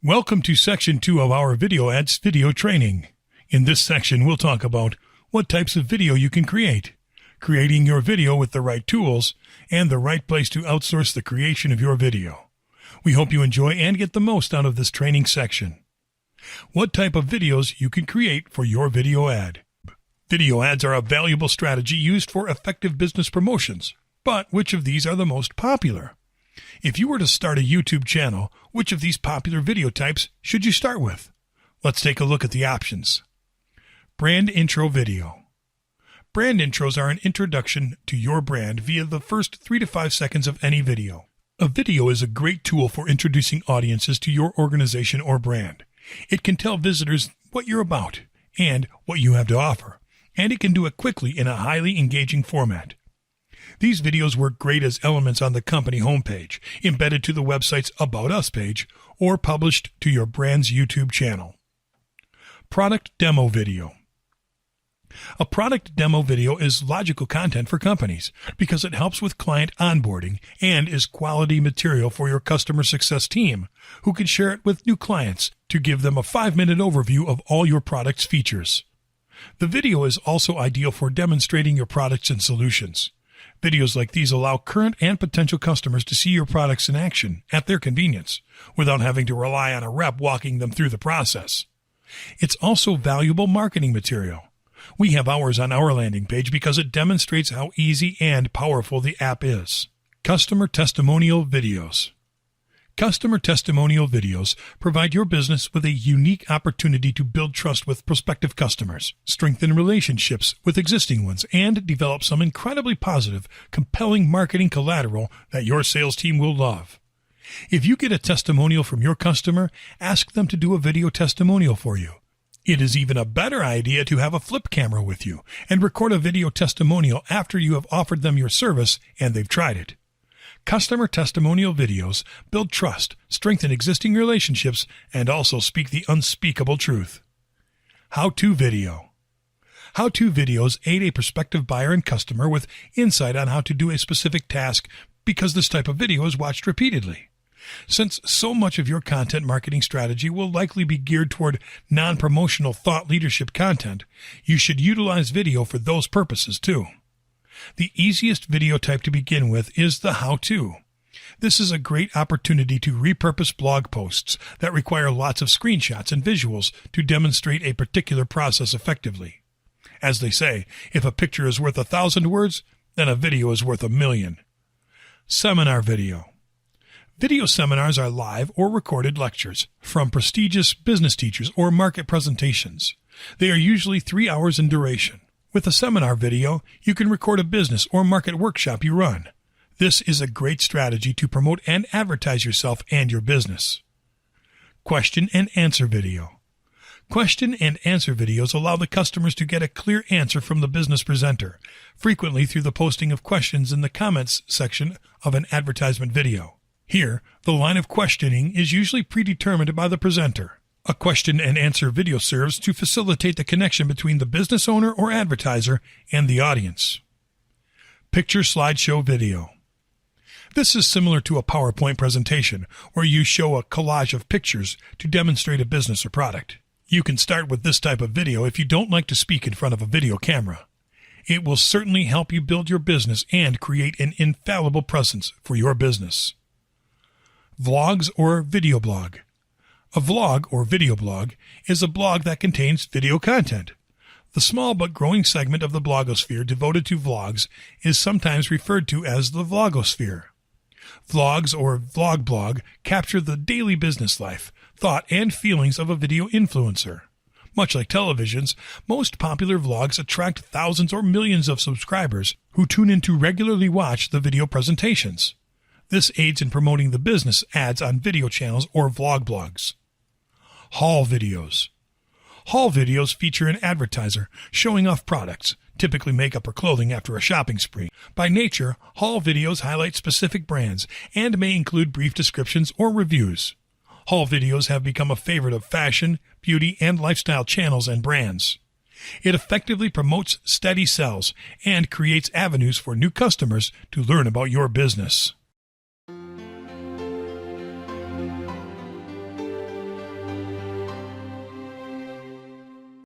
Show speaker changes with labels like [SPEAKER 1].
[SPEAKER 1] Welcome to Section 2 of our Video Ads video training. In this section, we'll talk about what types of video you can create, creating your video with the right tools, and the right place to outsource the creation of your video. We hope you enjoy and get the most out of this training section. What type of videos you can create for your video ad. Video ads are a valuable strategy used for effective business promotions, but which of these are the most popular? If you were to start a YouTube channel, which of these popular video types should you start with? Let's take a look at the options. Brand intro video. Brand intros are an introduction to your brand via the first 3 to 5 seconds of any video. A video is a great tool for introducing audiences to your organization or brand. It can tell visitors what you're about and what you have to offer, and it can do it quickly in a highly engaging format. These videos work great as elements on the company homepage, embedded to the website's About Us page, or published to your brand's YouTube channel. Product demo video. A product demo video is logical content for companies because it helps with client onboarding and is quality material for your customer success team, who can share it with new clients to give them a 5-minute overview of all your product's features. The video is also ideal for demonstrating your products and solutions. Videos like these allow current and potential customers to see your products in action at their convenience, without having to rely on a rep walking them through the process. It's also valuable marketing material. We have ours on our landing page because it demonstrates how easy and powerful the app is. Customer testimonial videos. Customer testimonial videos provide your business with a unique opportunity to build trust with prospective customers, strengthen relationships with existing ones, and develop some incredibly positive, compelling marketing collateral that your sales team will love. If you get a testimonial from your customer, ask them to do a video testimonial for you. It is even a better idea to have a flip camera with you and record a video testimonial after you have offered them your service and they've tried it. Customer testimonial videos build trust, strengthen existing relationships, and also speak the unspeakable truth. How-to video. How-to videos aid a prospective buyer and customer with insight on how to do a specific task because this type of video is watched repeatedly. Since so much of your content marketing strategy will likely be geared toward non-promotional thought leadership content, you should utilize video for those purposes too. The easiest video type to begin with is the how-to. This is a great opportunity to repurpose blog posts that require lots of screenshots and visuals to demonstrate a particular process effectively. As they say, if a picture is worth 1,000 words, then a video is worth 1,000,000. Seminar video. Video seminars are live or recorded lectures from prestigious business teachers or market presentations. They are usually 3 hours in duration. With a seminar video, you can record a business or market workshop you run. This is a great strategy to promote and advertise yourself and your business. Question and answer video. Question and answer videos allow the customers to get a clear answer from the business presenter, frequently through the posting of questions in the comments section of an advertisement video. Here, the line of questioning is usually predetermined by the presenter. A question and answer video serves to facilitate the connection between the business owner or advertiser and the audience. Picture slideshow video. This is similar to a PowerPoint presentation where you show a collage of pictures to demonstrate a business or product. You can start with this type of video if you don't like to speak in front of a video camera. It will certainly help you build your business and create an infallible presence for your business. Vlogs or video blog. A vlog or video blog is a blog that contains video content. The small but growing segment of the blogosphere devoted to vlogs is sometimes referred to as the vlogosphere. Vlogs or vlog blog capture the daily business life, thought, and feelings of a video influencer. Much like television's, most popular vlogs attract thousands or millions of subscribers who tune in to regularly watch the video presentations. This aids in promoting the business ads on video channels or vlog blogs. Haul videos. Haul videos feature an advertiser showing off products, typically makeup or clothing after a shopping spree. By nature, haul videos highlight specific brands and may include brief descriptions or reviews. Haul videos have become a favorite of fashion, beauty, and lifestyle channels and brands. It effectively promotes steady sales and creates avenues for new customers to learn about your business.